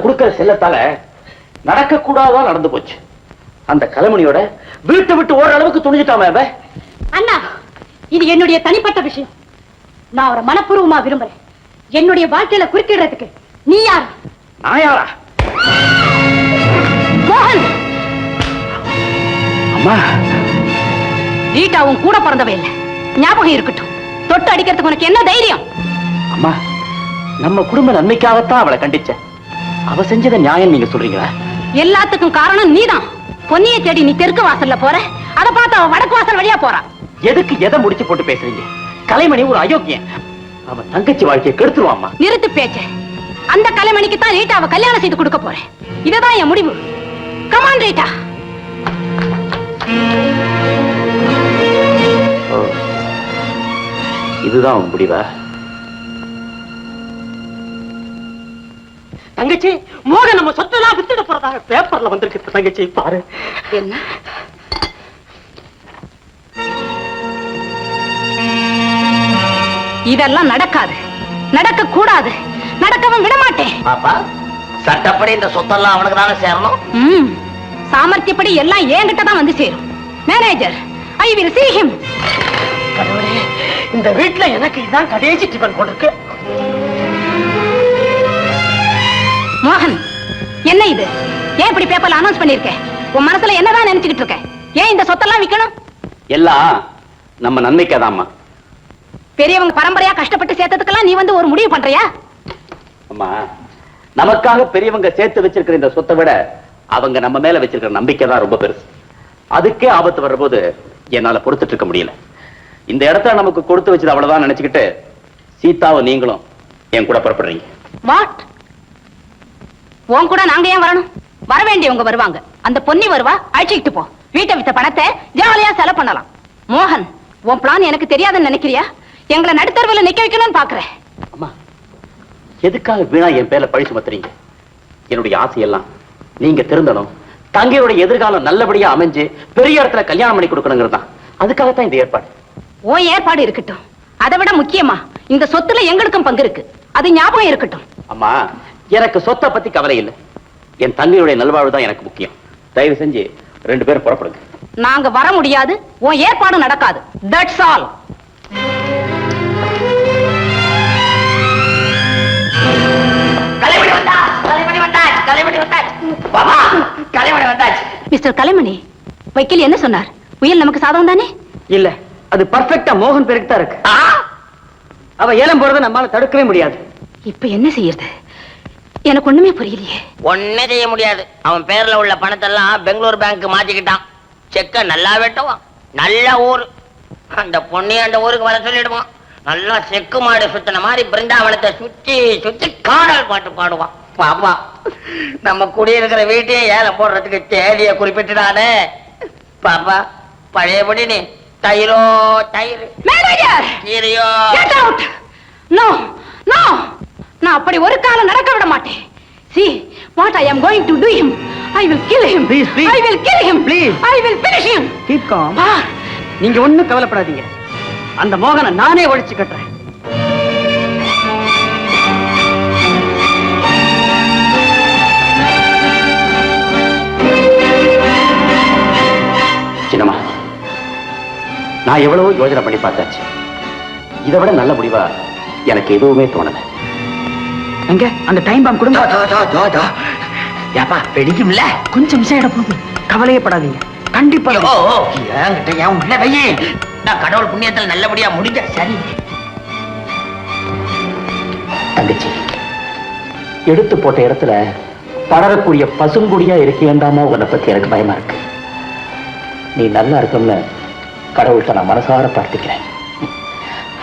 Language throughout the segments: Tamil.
கொடுக்கிற செல்லத்தால நடக்க கூடாதா நடந்து போச்சு. அந்த கலைமணியோட வீட்டை விட்டு ஓடுற அளவுக்கு துணிஞ்சிட்டாம. அண்ணா, இது என்னுடைய தனிப்பட்ட விஷயம். நான் அவரை மனப்பூர்வமா விரும்புறேன். என்னுடைய வாழ்க்கையில குறுக்கிடுறதுக்கு நீ யார்? நான் யாரா? மோகன், அம்மா, ரீட்டாவும் கூட பிறந்தவ இல்ல, ஞாபகம் இருக்கட்டும். தொட்டு அடிக்கிறதுக்கு உனக்கு என்ன தைரியம்? அம்மா, நம்ம குடும்ப நன்மைக்காகத்தான் அவளை கண்டிச்ச. அவ செஞ்சத நியாயம் நீங்க சொல்றீங்களா? எல்லாத்துக்கும் காரணம் நீதான். பொன்னியை தேடி நீ தெற்கு வாசல்ல போற, அதை பார்த்து அவ வடக்கு வாசல் வழியா போறா. எதுக்கு எதை முடிச்சு போட்டு பேசுறீங்க? கலைமணி ஒரு அயோக்கியன். அவன் தங்கச்சி வாழ்க்கையை கெடுத்துருவாமா. நிறுத்து பேச்ச. அந்த கலைமணிக்கு தான் ரீட்டாவை கல்யாணம் செய்து கொடுக்க போறேன். இதுதான் என் முடிவு. Come on Rita. இதுதான் உன் முடிவா? தங்கச்சி, மோகன் நம்ம சொத்தெல்லாம் வித்துட போறதாக பேப்பர்ல வந்திருக்கு. தங்கச்சி பாரு. என்ன? இதெல்லாம் நடக்காது, நடக்க கூடாது, நடக்கவும் விட மாட்டேன். பாப்பா, சட்டப்படி இந்த சொத்தெல்லாம் அவனுக்கு தானே சேரணும். சாமர்த்தியப்படி எல்லாம் என்கிட்ட தான் வந்து சேரும். Manager, I will see him. கடவுளே, இந்த வீட்டுல எனக்கு இதான் கடைசி டிபன் போட்டுருக்கு. மோகன், என்ன இது? ஏன் இப்படி பேப்பர்ல அனௌன்ஸ் பண்ணிருக்க? உன் மனசுல என்னதான் நினைச்சுக்கிட்டு இருக்க? ஏன் இந்த சொத்தெல்லாம் விக்கணும்? எல்லாம் நம்ம நன்மைக்காதாம்மா. பெரியவங்க பரம்பரையா கஷ்டப்பட்டு சேர்த்ததுக்கெல்லாம் நீ வந்து ஒரு முடிவு பண்றியா? அம்மா, நமக்காக பெரியவங்க சேர்த்து வச்சிருக்கிற இந்த சொத்தை விட அவங்க நம்ம மேல வச்சிருக்கிற நம்பிக்கை தான் ரொம்ப பெருசு. அதுக்கே ஆபத்து வர்றபோது என்னால பொறுத்துட்டு இருக்க முடியல. இந்த இடத்துல நமக்கு கொடுத்து வச்சது அவ்வளவுதான் நினைச்சுக்கிட்டு சீதாவும் நீங்களும் என் கூட புறப்படுறீங்க. வாட்? உன் கூட நாங்க ஏன் வரணும்? வர வேண்டியவங்க வருவாங்க. அந்த பொன்னி வருவா, அழைச்சிக்கிட்டு போ. வீட்டை வித்த பணத்தை ஜாலியா செலவு பண்ணலாம். மோகன், உன் பிளான் எனக்கு தெரியாதுன்னு நினைக்கிறியா? எங்களை நடுத்தருவில் நிக்க வைக்கணும்னு பாக்குறேன். அம்மா, எதுக்காக வீணா என் பேர்ல பழி சுமத்துறீங்க? என்னுடைய ஆசையெல்லாம் நீங்க திருந்தணும், தங்கையோட எதிர்காலம் நல்லபடியா அமைஞ்சு பெரிய இடத்துல கல்யாணம் பண்ணி கொடுக்கணுங்கிறது தான். அதுக்காகத்தான் இந்த ஏற்பாடு. உன் ஏற்பாடு இருக்கட்டும். அதை விட முக்கியமா இந்த சொத்துல எங்களுக்கும் பங்கு இருக்கு. அது ஞாபகம் இருக்கட்டும். அம்மா, எனக்கு சொத்தை பத்தி கவலை இல்லை. என் தங்கையுடைய நல்வாழ்வு தான் எனக்கு முக்கியம். தயவு செஞ்சு 2 பேரும் புறப்படுங்க. நாங்க வர முடியாது, உன் ஏற்பாடு நடக்காது. That's all. மிஸ்டர் கலைமணி, வக்கீல் என்ன சொன்னார்? புயல் நமக்கு சாதகம் தானே? இல்ல, அது பர்ஃபெக்ட்டா மோகன் பேருக்கு தான் இருக்கு. அவ ஏலம் போறதை நம்மால தடுக்கவே முடியாது. இப்ப என்ன செய்யறது? எனக்கு ஒண்ணுமே புரியலையே. ஒன்னே செய்ய முடியாது. அவன் பேர்ல உள்ள பணத்தெல்லாம் பெங்களூர் பேங்க் மாத்திக்கிட்டான். செக்க நல்லா வெட்டுவான். நல்ல ஊர். அந்த பொண்ணு அந்த ஊருக்கு வர சொல்லிடுவான். நல்லா செக்கு மாடு சுத்தின மாதிரி பிருந்தாவனத்தை சுத்தி சுத்தி காடல் பாட்டு பாடுவான். பாப்பா, நம்ம குடியிருக்கிற வீட்டையும் ஏலம் போடுறதுக்கு தேதிய குறிப்பிட்டுடானே. பாப்பா, பழையபடி நீ தயிரோ தயிர், கீரையோ. நோ நோ, நான் அப்படி ஒரு காலம் நடக்க விட மாட்டேன். See what I am going to do him. I will kill him. Please, please. I will kill him. Please. I will finish him. Keep calm. நீங்க ஒண்ணும் கவலைப்படாதீங்க. அந்த மோகனை நானே ஒழிச்சு கட்டுறேன். சின்னம்மா, நான் எவ்வளவோ யோசனை பண்ணி பார்த்தாச்சு. இதை விட நல்ல முடிவா எனக்கு எதுவுமே தோணல. எங்க அந்த டைம் பாம் கொடுங்க. ஏப்பா, வெடிக்கும்ல? கொஞ்சம் மிஸ் ஆயிட போகுது. கவலையப்படாதீங்க, கண்டிப்பா. ஏன் உள்ள வையே. நான் கடவுள் புண்ணியத்தில் நல்லபடியா முடிஞ்ச. சரி தங்கச்சி, எடுத்து போட்ட இடத்துல படரக்கூடிய பசுங்குடியா இருக்கேண்டாமா உன்னை பத்தி எனக்கு பயமா இருக்கு. நீ நல்லா இருக்கும்னு கடவுள்கிட்ட நான் மனசார பிரார்த்திக்கிறேன்.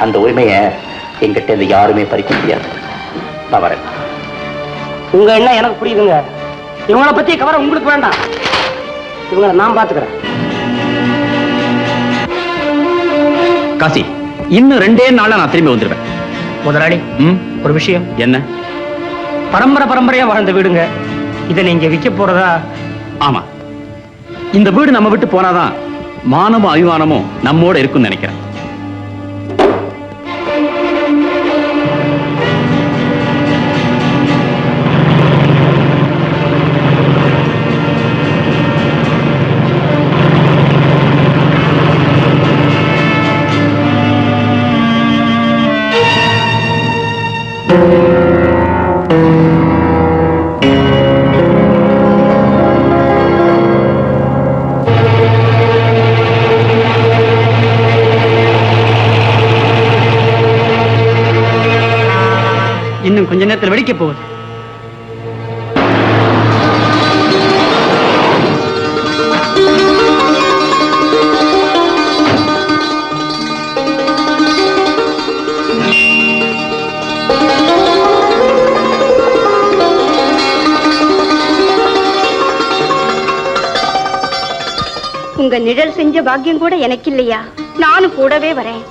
அந்த உரிமையை எங்கிட்ட இருந்து யாருமே பறிக்க முடியாது. நான் வரேன். உங்க என்ன எனக்கு புரியுதுங்க. இவங்களை பத்தி கவலை உங்களுக்கு வேண்டாம். இவங்களை நான் பாத்துக்கிறேன். காசி, இன்னும் 2 நாள்ல நான் திரும்பி வந்துடுவேன். முதலாளி, ஒரு விஷயம். என்ன? பரம்பரையா வாழ்ந்த வீடுங்க. இதை நீங்க விற்க போறதா? ஆமா, இந்த வீடு நம்ம விட்டு போனாதான் மானமும் அபிமானமும் நம்மோட இருக்குன்னு நினைக்கிறேன். இன்னும் கொஞ்ச நேரத்தில் வெடிக்க போகுது. உங்க நிழல் செஞ்ச பாக்கியம் கூட எனக்கு இல்லையா? நானும் கூடவே வரேன்.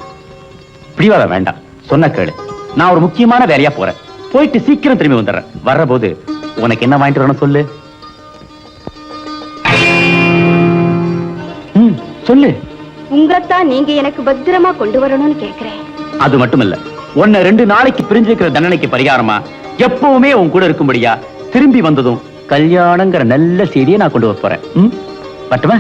பிடிவாத வேண்டாம், சொன்ன கேளு. நான் ஒரு முக்கியமான வேலையா போறேன். போயிட்டு சீக்கிரம் திரும்பி வந்துடுறேன். வர்ற போது உனக்கு என்ன வாங்கிட்டு வரணும் சொல்லு. சொல்லு. உங்கத்தான் நீங்க எனக்கு பத்திரமா கொண்டு வரணும்னு கேக்குறேன். அது மட்டும் இல்ல, உன்னை 2 நாளைக்கு பிரிஞ்சிருக்கிற தண்டனைக்கு பரிகாரமா எப்பவுமே உன் கூட இருக்கும்படியா திரும்பி வந்ததும் கல்யாணங்கிற நல்ல செய்தியை நான் கொண்டு வர போறேன். பட்டுமா?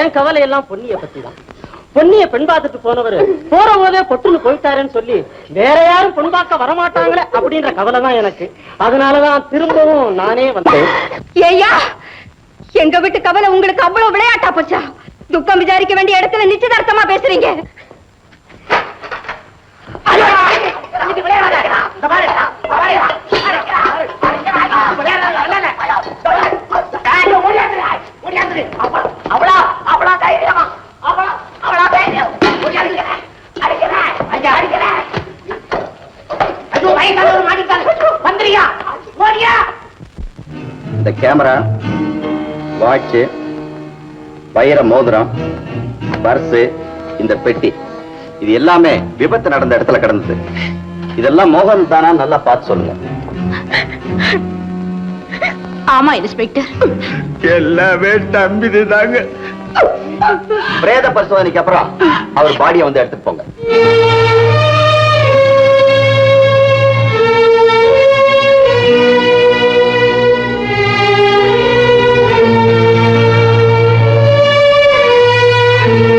என் கவலை எல்லாம் பொன்னிய பத்தி தான். பொன்னிய பெண் பார்த்துட்டு போனவர் போற போதே பொட்டுன்னு போயிட்டாருன்னு சொல்லி வேற யாரும் பொன் பார்க்க வரமாட்டாங்களே அப்படின்ற கவலை தான் எனக்கு. அதனாலதான் திரும்பவும் நானே வந்தேன். ஏய்யா, எங்க வீட்டு கவலை உங்களுக்கு அவ்வளவு விளையாட்டா போச்சா? துக்கம் விசாரிக்க வேண்டிய இடத்துல நிச்சயதார்த்தமா பேசுறீங்க. இந்த கேமரா, வாட்ச், வைர மோதிரம், பர்ஸ், இந்த பெட்டி, இது எல்லாமே விபத்து நடந்த இடத்துல கிடந்தது. இதெல்லாம் மோகன் தானா? நல்லா பார்த்து சொல்லுங்க. ஆமா இன்ஸ்பெக்டர், எல்லாமே தம்பிதுதாங்க. பிரேத பரிசோதனைக்கு அப்புறம் அவர் பாடியை வந்து எடுத்துட்டு போங்க.